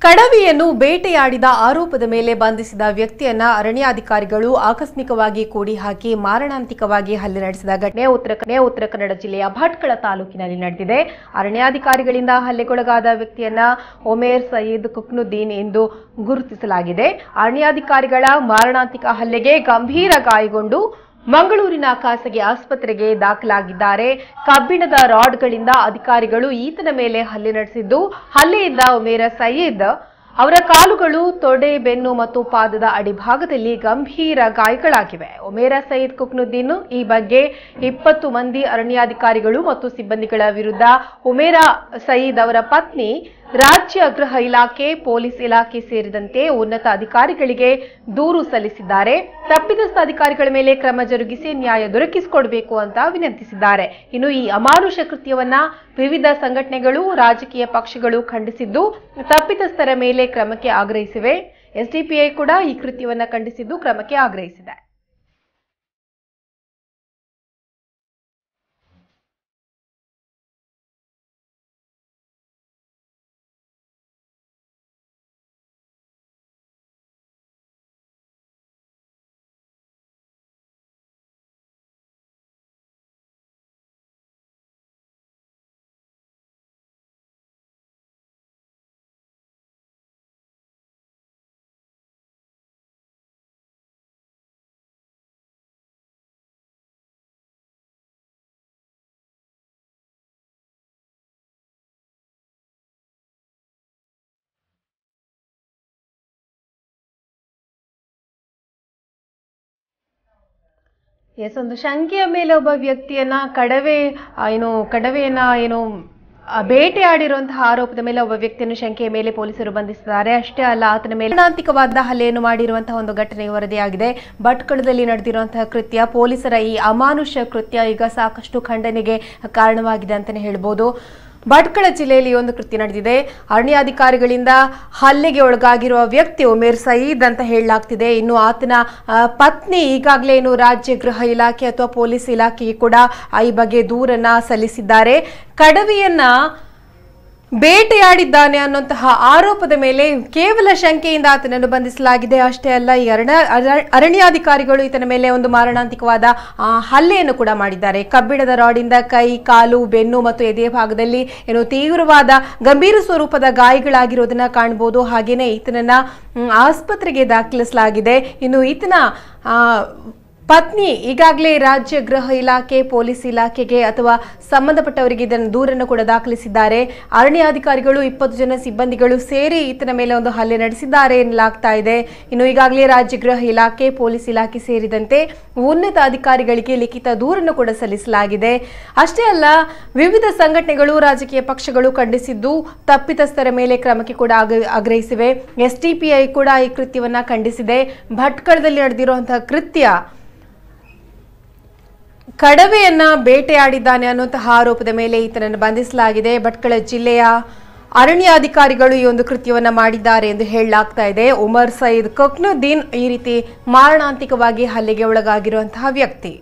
ಕಡವೆಯನ್ನು ಬೇಟೆಯಾಡಿದ ಆರೋಪದ ಮೇಲೆ ಬಂಧಿಸಿದ ವ್ಯಕ್ತಿಯನ್ನ ಅರಣ್ಯಾಧಿಕಾರಿಗಳು ಆಕಸ್ಮಿಕವಾಗಿ ಕೂಡಿ ಹಾಕಿ ಮಾರಣಾಂತಿಕವಾಗಿ ಹಲ್ಲೆ ನಡೆಸಿದ ಘಟನೆ ಉತ್ತರ ಕನ್ನಡ ಜಿಲ್ಲೆಯ ಭಟ್ಕಳ ತಾಲೂಕಿನಲ್ಲಿ ನಡೆದಿದೆ. ಅರಣ್ಯಾಧಿಕಾರಿಗಳಿಂದ ಹಲ್ಲೆಗೊಳಗಾದ ವ್ಯಕ್ತಿಯನ್ನ ಒಮೇರ್ ಸಯೀದ್ ಕುಕ್ನುದ್ದೀನ್ ಎಂದು ಗುರುತಿಸಲಾಗಿದೆ. ಅರಣ್ಯಾಧಿಕಾರಿಗಳ ಮಾರಣಾಂತಿಕ ಹಲ್ಲೆಗೆ ಗಂಭೀರ ಗಾಯಗೊಂಡು ಮಂಗಳೂರಿನ ಖಾಸಗಿ ಆಸ್ಪತ್ರೆಗೆ ದಾಖಲಾಗಿದ್ದಾರೆ. ಕಬ್ಬಿಣದ ರಾಡ್ಗಳಿಂದ ಅಧಿಕಾರಿಗಳು ಈತನ ಮೇಲೆ ಹಲ್ಲೆ ನಡೆಸಿದ್ದು, ಹಲ್ಲೆಯಿಂದ ಒಮೇರ್ ಸಯೀದ್ ಅವರ ಕಾಲುಗಳು, ತೊಡೆ, ಬೆನ್ನು ಮತ್ತು ಪಾದದ ಅಡಿಭಾಗದಲ್ಲಿ ಗಂಭೀರ ಗಾಯಗಳಾಗಿವೆ. ಒಮೇರ್ ಸಯೀದ್ ಕುಕ್ನುದ್ದೀನ್ ಈ ಬಗ್ಗೆ 20 ಮಂದಿ ಅರಣ್ಯಾಧಿಕಾರಿಗಳು ಮತ್ತು ಸಿಬ್ಬಂದಿಗಳ ವಿರುದ್ಧ ಒಮೇರ್ ಸಯೀದ್ ಅವರ ಪತ್ನಿ, ರಾಜ್ಯ ಗೃಹ ಇಲಾಖೆ, ಪೊಲೀಸ್ ಇಲಾಖೆ ಸೇರಿದಂತೆ ಉನ್ನತ ಅಧಿಕಾರಿಗಳಿಗೆ ದೂರು ಸಲ್ಲಿಸಿದ್ದಾರೆ. ತಪ್ಪಿತಸ್ಥ ಅಧಿಕಾರಿಗಳ ಮೇಲೆ ಕ್ರಮ ಜರುಗಿಸಿ ನ್ಯಾಯ ದೊರಕಿಸಿಕೊಡಬೇಕು ಅಂತ ವಿನಂತಿಸಿದ್ದಾರೆ. ಇನ್ನು ಈ ಅಮಾನುಷ ಕೃತ್ಯವನ್ನ ವಿವಿಧ ಸಂಘಟನೆಗಳು, ರಾಜಕೀಯ ಪಕ್ಷಗಳು ಖಂಡಿಸಿದ್ದು, ತಪ್ಪಿತಸ್ಥರ ಮೇಲೆ ಕ್ರಮಕ್ಕೆ ಆಗ್ರಹಿಸಿವೆ. ಎಸ್ಡಿಪಿಐ ಕೂಡ ಈ ಕೃತ್ಯವನ್ನ ಖಂಡಿಸಿದ್ದು ಕ್ರಮಕ್ಕೆ ಆಗ್ರಹಿಸಿದೆ. ಒಂದು ಶಂಕೆಯ ಮೇಲೆ ಒಬ್ಬ ವ್ಯಕ್ತಿಯನ್ನ ಕಡವೆಯನ್ನ ಬೇಟೆಯಾಡಿರುವಂತಹ ಆರೋಪದ ಮೇಲೆ ಒಬ್ಬ ವ್ಯಕ್ತಿಯನ್ನು ಶಂಕೆಯ ಮೇಲೆ ಪೊಲೀಸರು ಬಂಧಿಸಿದ್ದಾರೆ. ಅಷ್ಟೇ ಅಲ್ಲ, ಆತನ ಮೇಲೆ ಮಾರಣಾಂತಿಕವಾದ ಹಲ್ಲೆಯನ್ನು ಮಾಡಿರುವಂತಹ ಒಂದು ಘಟನೆ ವರದಿಯಾಗಿದೆ. ಭಟ್ಕಳದಲ್ಲಿ ನಡೆದಿರುವಂತಹ ಕೃತ್ಯ, ಪೊಲೀಸರ ಈ ಅಮಾನುಷ ಕೃತ್ಯ ಈಗ ಸಾಕಷ್ಟು ಖಂಡನೆಗೆ ಕಾರಣವಾಗಿದೆ ಅಂತಾನೆ ಹೇಳ್ಬೋದು. ಭಟ್ಕಳ ಜಿಲ್ಲೆಯಲ್ಲಿ ಒಂದು ಕೃತ್ಯ ನಡೆದಿದೆ. ಅರಣ್ಯಾಧಿಕಾರಿಗಳಿಂದ ಹಲ್ಲೆಗೆ ಒಳಗಾಗಿರುವ ವ್ಯಕ್ತಿ ಒಮೇರ್ ಸಯೀದ್ ಅಂತ ಹೇಳಲಾಗ್ತಿದೆ. ಇನ್ನು ಆತನ ಪತ್ನಿ ಈಗಾಗಲೇ ರಾಜ್ಯ ಗೃಹ ಇಲಾಖೆ ಅಥವಾ ಪೊಲೀಸ್ ಇಲಾಖೆಗೆ ಕೂಡ ಈ ಬಗ್ಗೆ ದೂರನ್ನ ಸಲ್ಲಿಸಿದ್ದಾರೆ. ಕಡವೆಯನ್ನ ಬೇಟೆಯಾಡಿದ್ದಾನೆ ಅನ್ನುವಂತಹ ಆರೋಪದ ಮೇಲೆ ಕೇವಲ ಶಂಕೆಯಿಂದ ಆತನನ್ನು ಬಂಧಿಸಲಾಗಿದೆ. ಅಷ್ಟೇ ಅಲ್ಲ, ಈ ಅರಣ್ಯಾಧಿಕಾರಿಗಳು ಈತನ ಮೇಲೆ ಒಂದು ಮಾರಣಾಂತಿಕವಾದ ಹಲ್ಲೆಯನ್ನು ಕೂಡ ಮಾಡಿದ್ದಾರೆ. ಕಬ್ಬಿಣದ ರಾಡಿಂದ ಕೈ, ಕಾಲು, ಬೆನ್ನು ಮತ್ತು ಎದೆಯ ಭಾಗದಲ್ಲಿ ತೀವ್ರವಾದ ಗಂಭೀರ ಸ್ವರೂಪದ ಗಾಯಗಳಾಗಿರೋದನ್ನ ಕಾಣಬಹುದು. ಹಾಗೇನೆ ಈತನನ್ನ ಆಸ್ಪತ್ರೆಗೆ ದಾಖಲಿಸಲಾಗಿದೆ. ಇನ್ನು ಈತನ ಪತ್ನಿ ಈಗಾಗಲೇ ರಾಜ್ಯ ಗೃಹ ಇಲಾಖೆ, ಪೊಲೀಸ್ ಇಲಾಖೆಗೆ ಅಥವಾ ಸಂಬಂಧಪಟ್ಟವರಿಗೆ ಇದನ್ನು ದೂರನ್ನು ಕೂಡ ದಾಖಲಿಸಿದ್ದಾರೆ. ಅರಣ್ಯಾಧಿಕಾರಿಗಳು 20 ಜನ ಸಿಬ್ಬಂದಿಗಳು ಸೇರಿ ಈತನ ಮೇಲೆ ಒಂದು ಹಲ್ಲೆ ನಡೆಸಿದ್ದಾರೆ ಎನ್ನಲಾಗ್ತಾ ಇದೆ. ಇನ್ನು ಈಗಾಗಲೇ ರಾಜ್ಯ ಗೃಹ ಇಲಾಖೆ, ಪೊಲೀಸ್ ಇಲಾಖೆ ಸೇರಿದಂತೆ ಉನ್ನತ ಅಧಿಕಾರಿಗಳಿಗೆ ಲಿಖಿತ ದೂರನ್ನು ಕೂಡ ಸಲ್ಲಿಸಲಾಗಿದೆ. ಅಷ್ಟೇ ಅಲ್ಲ, ವಿವಿಧ ಸಂಘಟನೆಗಳು, ರಾಜಕೀಯ ಪಕ್ಷಗಳು ಖಂಡಿಸಿದ್ದು, ತಪ್ಪಿತಸ್ಥರ ಮೇಲೆ ಕ್ರಮಕ್ಕೆ ಕೂಡ ಆಗ್ರಹಿಸಿವೆ. ಎಸ್ಡಿಪಿಐ ಕೂಡ ಈ ಕೃತ್ಯವನ್ನ ಖಂಡಿಸಿದೆ. ಭಟ್ಕಳದಲ್ಲಿ ನಡೆದಿರುವಂತಹ ಕೃತ್ಯ ಕಡವೆಯನ್ನ ಬೇಟೆಯಾಡಿದ್ದಾನೆ ಅನ್ನುವಂತಹ ಆರೋಪದ ಮೇಲೆ ಈತನನ್ನು ಬಂಧಿಸಲಾಗಿದೆ. ಭಟ್ಕಳ ಜಿಲ್ಲೆಯ ಅರಣ್ಯಾಧಿಕಾರಿಗಳು ಈ ಒಂದು ಕೃತ್ಯವನ್ನ ಮಾಡಿದ್ದಾರೆ ಎಂದು ಹೇಳಲಾಗ್ತಾ ಇದೆ. ಒಮರ್ ಸಯೀದ್ ಕುಕ್ನುದ್ದೀನ್ ಈ ರೀತಿ ಮಾರಣಾಂತಿಕವಾಗಿ ಹಲ್ಲೆಗೆ ಒಳಗಾಗಿರುವಂತಹ ವ್ಯಕ್ತಿ.